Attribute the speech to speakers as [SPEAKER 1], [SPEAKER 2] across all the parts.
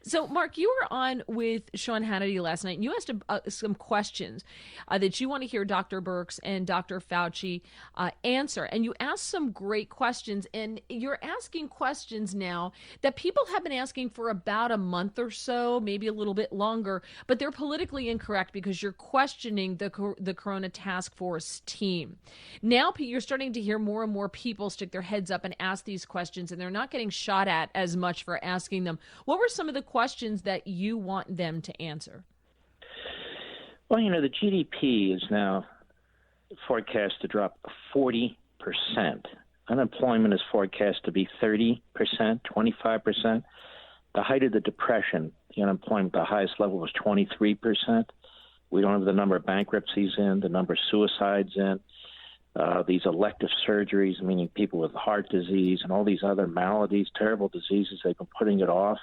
[SPEAKER 1] So, Mark, you were on with Sean Hannity last night, and you asked some questions that you want to hear Dr. Birx and Dr. Fauci answer. And you asked some great questions, and you're asking questions now that people have been asking for about a month or so, maybe a little bit longer, but they're politically incorrect because you're questioning the Corona Task Force team. Now you're starting to hear more and more people stick their heads up and ask these questions, and they're not getting shot at as much for asking them. What were some of the questions that you want them to answer?
[SPEAKER 2] Well, the GDP is now forecast to drop 40%. Unemployment is forecast to be 30%, 25%. The height of the Depression, the unemployment, the highest level was 23%. We don't have the number of bankruptcies in, the number of suicides in, these elective surgeries, meaning people with heart disease and all these other maladies, terrible diseases, they've been putting it off.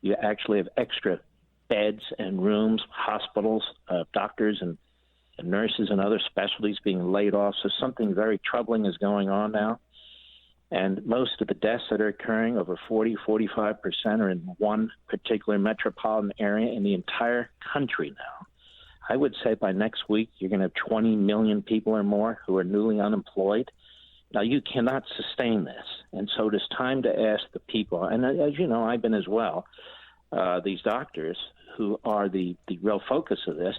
[SPEAKER 2] You actually have extra beds and rooms, hospitals, doctors and nurses and other specialties being laid off. So something very troubling is going on now. And most of the deaths that are occurring, over 45%, are in one particular metropolitan area in the entire country now. I would say by next week, you're going to have 20 million people or more who are newly unemployed. Now, you cannot sustain this. And so it is time to ask the people, and as you know, I've been as well, these doctors who are the real focus of this,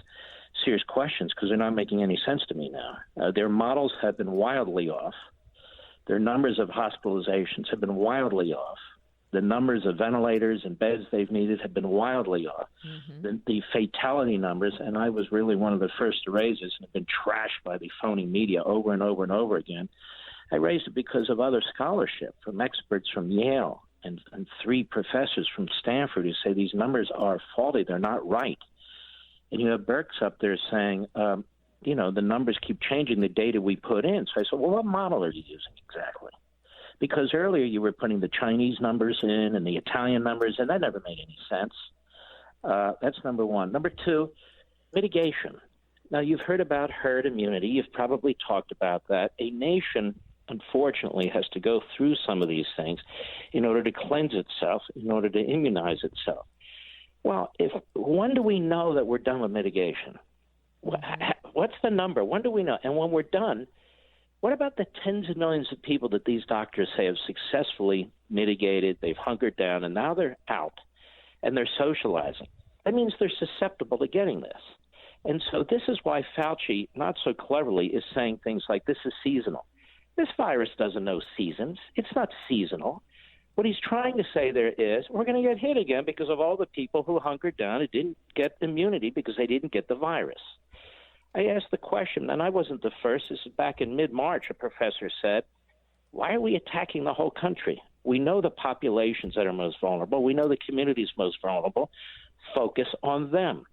[SPEAKER 2] serious questions, because they're not making any sense to me now. Their models have been wildly off. Their numbers of hospitalizations have been wildly off. The numbers of ventilators and beds they've needed have been wildly off. Mm-hmm. The fatality numbers, and I was really one of the first to raise this and have been trashed by the phony media over and over and over again. I raised it because of other scholarship from experts from Yale and 3 professors from Stanford who say these numbers are faulty. They're not right. And you have Birx up there saying, the numbers keep changing the data we put in. So I said, well, what model are you using exactly? Because earlier you were putting the Chinese numbers in and the Italian numbers, and that never made any sense. That's number one. Number two, mitigation. Now, you've heard about herd immunity. You've probably talked about that. A nation, unfortunately, has to go through some of these things in order to cleanse itself, in order to immunize itself. Well, when do we know that we're done with mitigation? What's the number? When do we know? And when we're done, what about the tens of millions of people that these doctors say have successfully mitigated, they've hunkered down, and now they're out, and they're socializing? That means they're susceptible to getting this. And so this is why Fauci, not so cleverly, is saying things like this is seasonal. This virus doesn't know seasons. It's not seasonal. What he's trying to say there is we're going to get hit again because of all the people who hunkered down and didn't get immunity because they didn't get the virus. I asked the question, and I wasn't the first. This is back in mid-March, a professor said, why are we attacking the whole country? We know the populations that are most vulnerable. We know the communities most vulnerable. Focus on them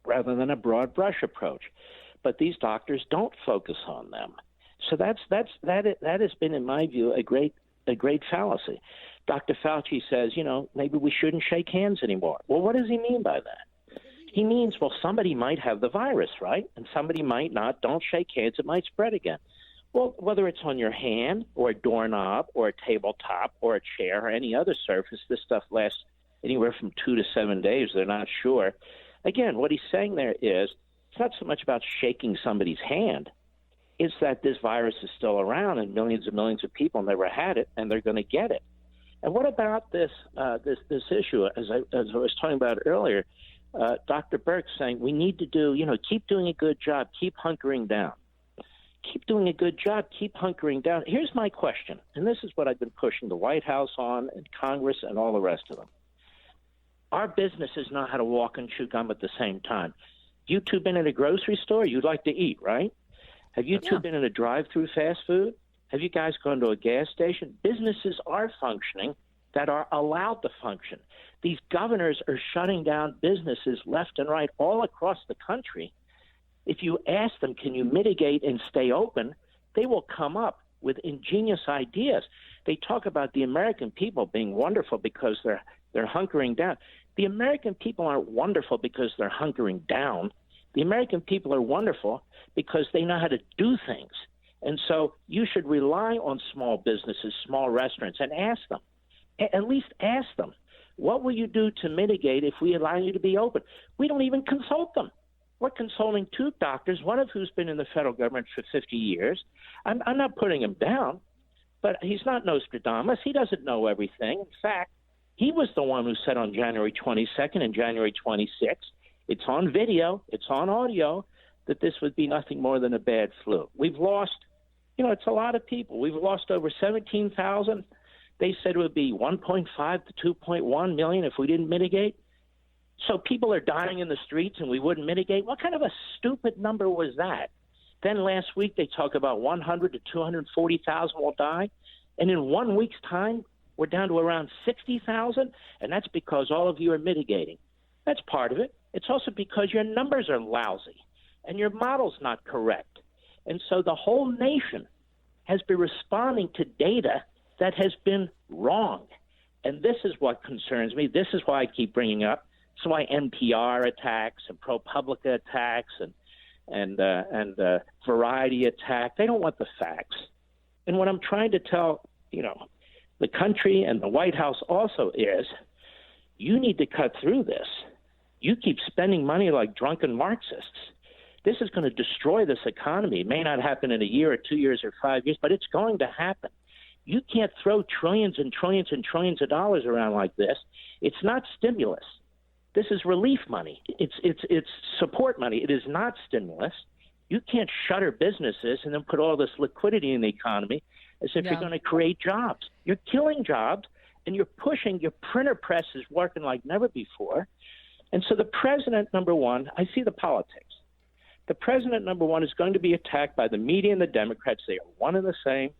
[SPEAKER 2] rather than a broad brush approach. But these doctors don't focus on them. So that has been, in my view, a great fallacy. Dr. Fauci says, maybe we shouldn't shake hands anymore. Well, what does he mean by that? He means, well, somebody might have the virus, right? And somebody might not. Don't shake hands. It might spread again. Well, whether it's on your hand or a doorknob or a tabletop or a chair or any other surface, this stuff lasts anywhere from 2 to 7 days. They're not sure. Again, what he's saying there is it's not so much about shaking somebody's hand. It's that this virus is still around and millions of people never had it, and they're going to get it. And what about this issue, as I was talking about earlier, Dr. Birx saying we need to keep doing a good job, keep hunkering down. Keep doing a good job, keep hunkering down. Here's my question, and this is what I've been pushing the White House on and Congress and all the rest of them. Our businesses know how to walk and chew gum at the same time. You two been in a grocery store? You'd like to eat, right? Have you two been in a drive-through fast food? Have you guys gone to a gas station? Businesses are functioning that are allowed to function. These governors are shutting down businesses left and right all across the country. If you ask them, can you mitigate and stay open, they will come up with ingenious ideas. They talk about the American people being wonderful because they're hunkering down. The American people aren't wonderful because they're hunkering down. The American people are wonderful because they know how to do things. And so you should rely on small businesses, small restaurants, and ask them, at least ask them, What will you do to mitigate if we allow you to be open? We don't even consult them. We're consulting two doctors, one of who's been in the federal government for 50 years. I'm not putting him down, but he's not Nostradamus. He doesn't know everything. In fact, he was the one who said on January 22nd and January 26th, it's on video, it's on audio, that this would be nothing more than a bad flu. We've lost, it's a lot of people. We've lost over 17,000. They said it would be 1.5 to 2.1 million if we didn't mitigate. So people are dying in the streets and we wouldn't mitigate. What kind of a stupid number was that? Then last week they talk about 100 to 240,000 will die. And in 1 week's time, we're down to around 60,000. And that's because all of you are mitigating. That's part of it. It's also because your numbers are lousy and your model's not correct. And so the whole nation has been responding to data that has been wrong. And this is what concerns me. This is why I keep bringing up. This is why NPR attacks and ProPublica attacks and Variety attack. They don't want the facts. And what I'm trying to tell, the country and the White House also is, you need to cut through this. You keep spending money like drunken Marxists. This is going to destroy this economy. It may not happen in a year or 2 years or 5 years, but it's going to happen. You can't throw trillions and trillions and trillions of dollars around like this. It's not stimulus. This is relief money. It's support money. It is not stimulus. You can't shutter businesses and then put all this liquidity in the economy as if you're going to create jobs. You're killing jobs, and you're pushing. Your printer press is working like never before. And so the president, number one, I see the politics. The president, number one, is going to be attacked by the media and the Democrats. They are one and the same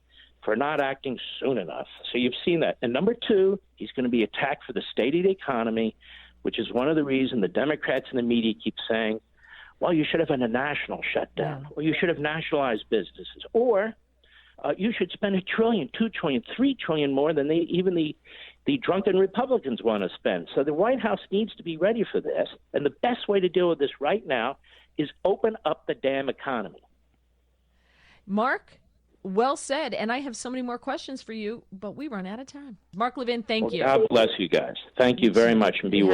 [SPEAKER 2] for not acting soon enough. So you've seen that. And number two, he's going to be attacked for the state of the economy, which is one of the reasons the Democrats and the media keep saying, well, you should have a national shutdown, or you should have nationalized businesses, or you should spend $1 trillion, $2 trillion, $3 trillion more than even the drunken Republicans want to spend. So the White House needs to be ready for this. And the best way to deal with this right now is open up the damn economy.
[SPEAKER 1] Mark, well said. And I have so many more questions for you, but we run out of time. Mark Levin, thank you.
[SPEAKER 2] God bless you guys. Thank you very much, and be well.